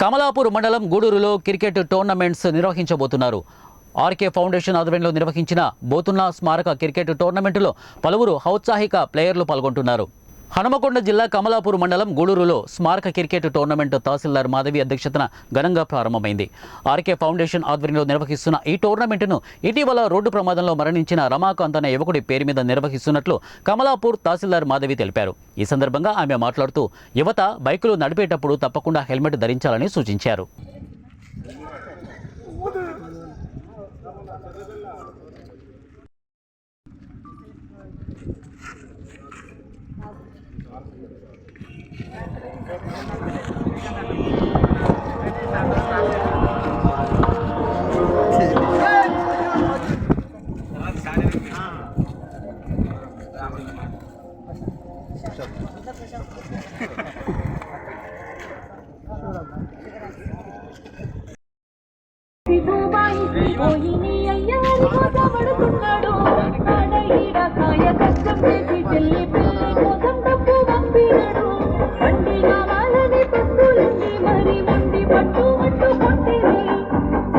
కమలాపూర్ మండలం గూడూరులో cricket tournaments నిర్వహించబోతున్నారు. RK foundation ఆధ్వర్యంలో నిర్వహించిన బోతున్నా స్మారక క్రికెట్ టోర్నమెంటులో పలువురు ఔత్సాహిక ప్లేయర్లు పాల్గొంటున్నారు. హనుమకొండ జిల్లా కమలాపూర్ మండలం గూడూరులో స్మారక క్రికెట్ టోర్నమెంట్ తహసీల్దార్ మాధవి అధ్యక్షతన ఘనంగా ప్రారంభమైంది. ఆర్కే ఫౌండేషన్ ఆధ్వర్యంలో నిర్వహిస్తున్న ఈ టోర్నమెంటును ఇటీవల రోడ్డు ప్రమాదంలో మరణించిన రమాకాంత్ అనే యువకుడి పేరు మీద నిర్వహిస్తున్నట్లు కమలాపూర్ తహసీల్దార్ మాధవి తెలిపారు. ఈ సందర్భంగా ఆమె మాట్లాడుతూ యువత బైకులు నడిపేటప్పుడు తప్పకుండా హెల్మెట్ ధరించాలని సూచించారు. పోయి నీ అయ్యారి గోసపడుతున్నాడు, ఆడ ఈడ కాయ కష్టం చేసి